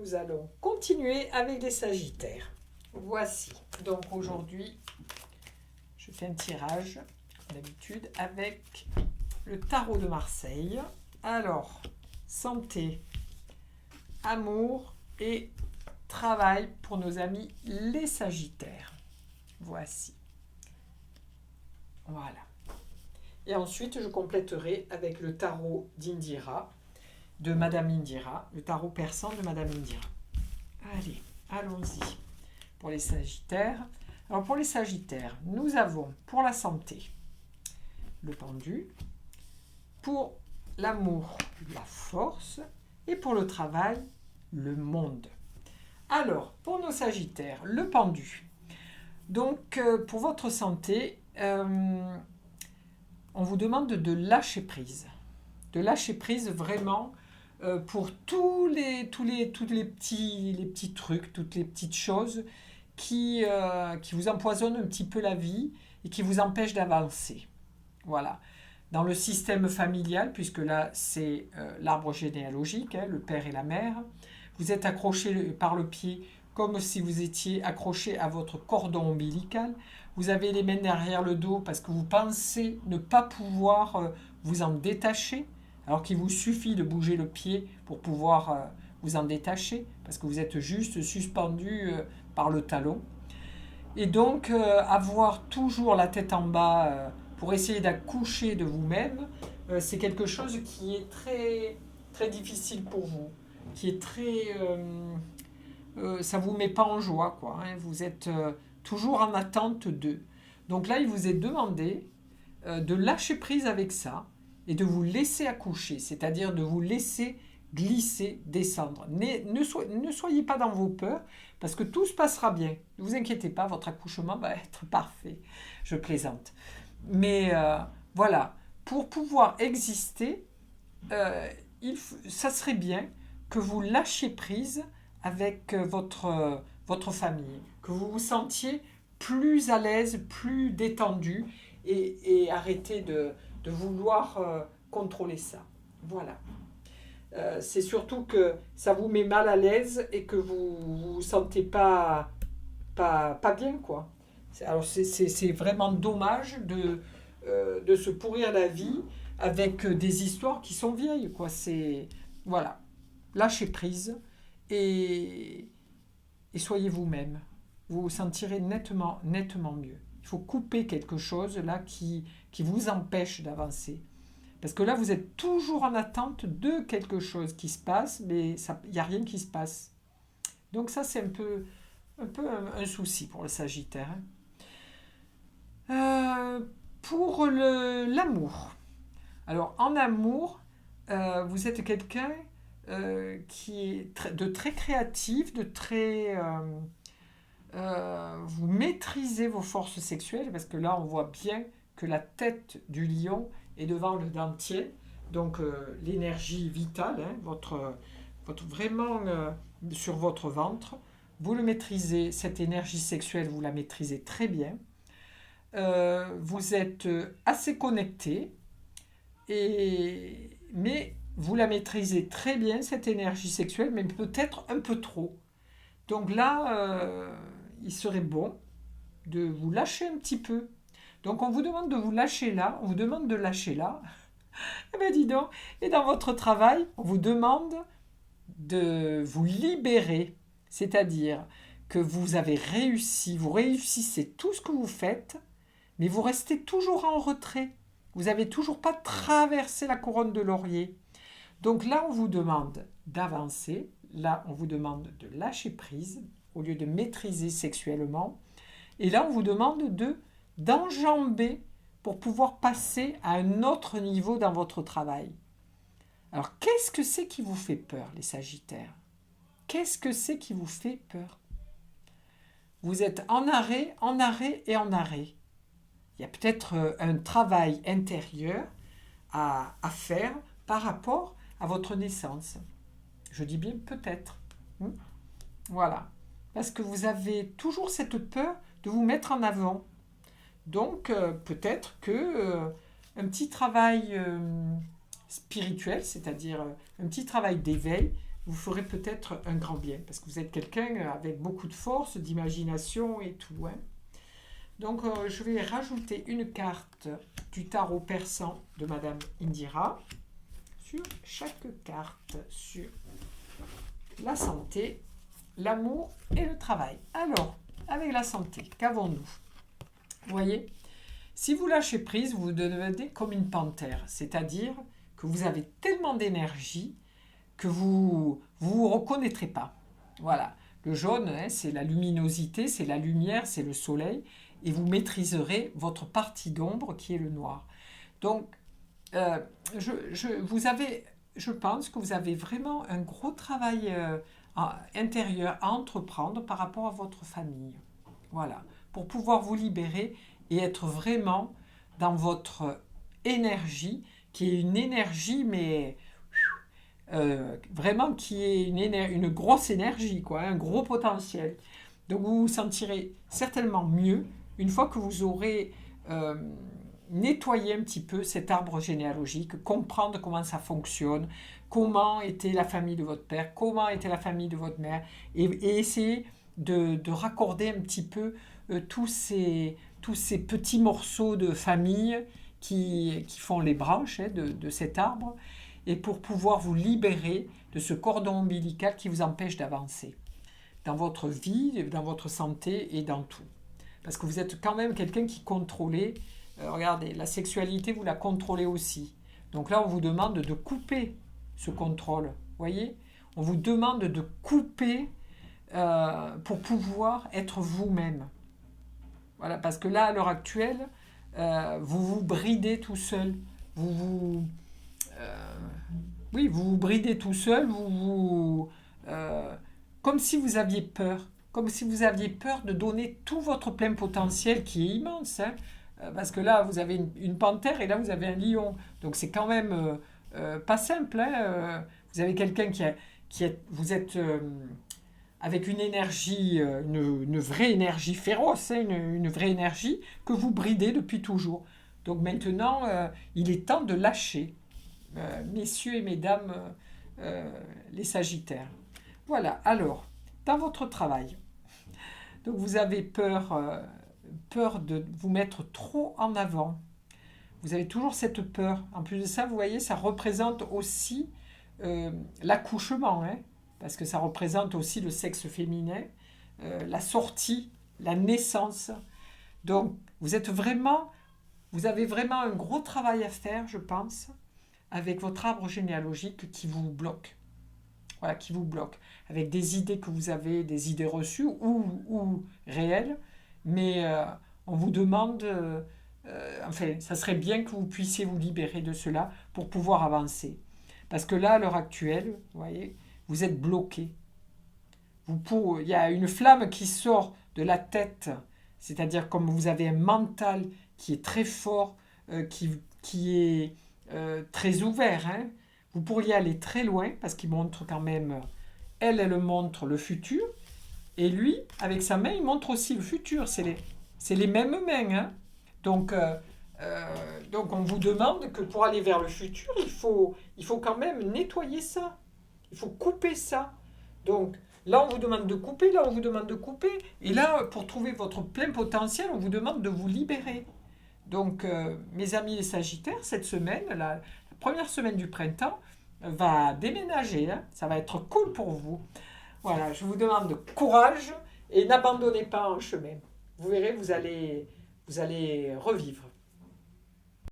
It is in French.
nous allons continuer avec les Sagittaires. Voici. Donc aujourd'hui, je fais un tirage, comme d'habitude, avec le tarot de Marseille. Alors, santé, amour et travail pour nos amis les Sagittaires. Voici. Voilà. Et ensuite, je compléterai avec le tarot d'Indira, de Madame Indira, le tarot persan de Madame Indira. Allez, allons-y. Pour les Sagittaires. Alors, pour les Sagittaires, nous avons pour la santé, le pendu, pour l'amour, la force, et pour le travail, le monde. Alors, pour nos Sagittaires, le pendu. Donc, pour votre santé, on vous demande de lâcher prise. De lâcher prise vraiment pour tous les petits trucs, toutes les petites choses qui vous empoisonnent un petit peu la vie et qui vous empêchent d'avancer. Voilà. Dans le système familial, puisque là, c'est l'arbre généalogique, hein, le père et la mère, vous êtes accroché par le pied comme si vous étiez accroché à votre cordon ombilical. Vous avez les mains derrière le dos parce que vous pensez ne pas pouvoir vous en détacher, alors qu'il vous suffit de bouger le pied pour pouvoir vous en détacher, parce que vous êtes juste suspendu par le talon. Et donc, avoir toujours la tête en bas pour essayer d'accoucher de vous-même, c'est quelque chose qui est très, très difficile pour vous, qui est très... ça ne vous met pas en joie, quoi, hein. Vous êtes toujours en attente d'eux. Donc là, il vous est demandé de lâcher prise avec ça et de vous laisser accoucher, c'est-à-dire de vous laisser glisser, descendre. Ne soyez pas dans vos peurs, parce que tout se passera bien. Ne vous inquiétez pas, votre accouchement va être parfait. Je plaisante. Mais voilà, pour pouvoir exister, ça serait bien que vous lâchiez prise avec votre famille, que vous vous sentiez plus à l'aise, plus détendu et arrêtez de vouloir contrôler ça. Voilà. C'est surtout que ça vous met mal à l'aise et que vous vous sentez pas bien, quoi. Alors c'est vraiment dommage de se pourrir la vie avec des histoires qui sont vieilles, quoi. Voilà. Lâchez prise et soyez vous-même. Vous vous sentirez nettement mieux. Il faut couper quelque chose là qui vous empêche d'avancer. Parce que là, vous êtes toujours en attente de quelque chose qui se passe, mais il n'y a rien qui se passe. Donc ça, c'est un peu un souci pour le Sagittaire. Pour l'amour. Alors, en amour, vous êtes quelqu'un qui est de très créatif, de très... vous maîtrisez vos forces sexuelles, parce que là, on voit bien que la tête du lion est devant le dentier, donc l'énergie vitale, hein, votre vraiment sur votre ventre, vous le maîtrisez, cette énergie sexuelle, vous la maîtrisez très bien. Vous êtes assez connecté, mais vous la maîtrisez très bien, cette énergie sexuelle, mais peut-être un peu trop. Donc là, il serait bon de vous lâcher un petit peu. Donc on vous demande de vous lâcher là, on vous demande de lâcher là. Eh bien dis donc, et dans votre travail, on vous demande de vous libérer. C'est-à-dire que vous avez réussi, vous réussissez tout ce que vous faites, mais vous restez toujours en retrait. Vous n'avez toujours pas traversé la couronne de laurier. Donc là, on vous demande d'avancer. Là, on vous demande de lâcher prise au lieu de maîtriser sexuellement. Et là, on vous demande d'enjamber pour pouvoir passer à un autre niveau dans votre travail. Alors, qu'est-ce que c'est qui vous fait peur, les Sagittaires? Qu'est-ce que c'est qui vous fait peur? Vous êtes en arrêt et en arrêt. Il y a peut-être un travail intérieur à faire par rapport à votre naissance. Je dis bien peut-être. Voilà. Parce que vous avez toujours cette peur de vous mettre en avant. Donc, peut-être que un petit travail spirituel, c'est-à-dire un petit travail d'éveil, vous ferez peut-être un grand bien, parce que vous êtes quelqu'un avec beaucoup de force, d'imagination et tout. Hein. Donc, je vais rajouter une carte du tarot persan de Madame Indira sur chaque carte, sur la santé, l'amour et le travail. Alors, avec la santé, qu'avons-nous? Vous voyez, si vous lâchez prise, vous devenez comme une panthère, c'est-à-dire que vous avez tellement d'énergie que vous vous reconnaîtrez pas. Voilà, le jaune, hein, c'est la luminosité, c'est la lumière, c'est le soleil, et vous maîtriserez votre partie d'ombre qui est le noir. Donc, je pense que vous avez vraiment un gros travail intérieur à entreprendre par rapport à votre famille. Voilà, pour pouvoir vous libérer et être vraiment dans votre énergie, qui est une énergie, mais vraiment qui est une grosse énergie, quoi, un gros potentiel. Donc vous vous sentirez certainement mieux une fois que vous aurez nettoyé un petit peu cet arbre généalogique, comprendre comment ça fonctionne, comment était la famille de votre père, comment était la famille de votre mère, et essayer de raccorder un petit peu tous ces petits morceaux de famille qui font les branches de cet arbre, et pour pouvoir vous libérer de ce cordon ombilical qui vous empêche d'avancer dans votre vie, dans votre santé et dans tout. Parce que vous êtes quand même quelqu'un qui contrôlait, regardez, la sexualité, vous la contrôlez aussi. Donc là, on vous demande de couper ce contrôle, voyez? On vous demande de couper pour pouvoir être vous-même. Voilà, parce que là, à l'heure actuelle, vous vous bridez tout seul. Vous vous bridez tout seul, comme si vous aviez peur. Comme si vous aviez peur de donner tout votre plein potentiel qui est immense. Hein, parce que là, vous avez une panthère et là, vous avez un lion. Donc, c'est quand même pas simple. Hein, vous avez quelqu'un vous êtes avec une énergie, une vraie énergie féroce, hein, une vraie énergie que vous bridez depuis toujours. Donc maintenant, il est temps de lâcher, messieurs et mesdames, les Sagittaires. Voilà, alors, dans votre travail, donc vous avez peur de vous mettre trop en avant. Vous avez toujours cette peur. En plus de ça, vous voyez, ça représente aussi l'accouchement, hein, parce que ça représente aussi le sexe féminin, la sortie, la naissance. Donc, vous avez vraiment un gros travail à faire, je pense, avec votre arbre généalogique qui vous bloque. Voilà, qui vous bloque. Avec des idées que vous avez, des idées reçues ou réelles, mais on vous demande, enfin, ça serait bien que vous puissiez vous libérer de cela pour pouvoir avancer. Parce que là, à l'heure actuelle, vous voyez, vous êtes bloqué. Il y a une flamme qui sort de la tête, c'est-à-dire comme vous avez un mental qui est très fort, qui est très ouvert, hein. Vous pourriez aller très loin parce qu'il montre quand même, elle montre le futur, et lui, avec sa main, il montre aussi le futur. C'est les mêmes mains. Hein. Donc, on vous demande que pour aller vers le futur, il faut quand même nettoyer ça. Il faut couper ça. Donc, là, on vous demande de couper, là, on vous demande de couper. Et là, pour trouver votre plein potentiel, on vous demande de vous libérer. Donc, mes amis les Sagittaires, cette semaine, la première semaine du printemps, va déménager. Hein. Ça va être cool pour vous. Voilà, je vous demande de courage et n'abandonnez pas en chemin. Vous verrez, vous allez revivre.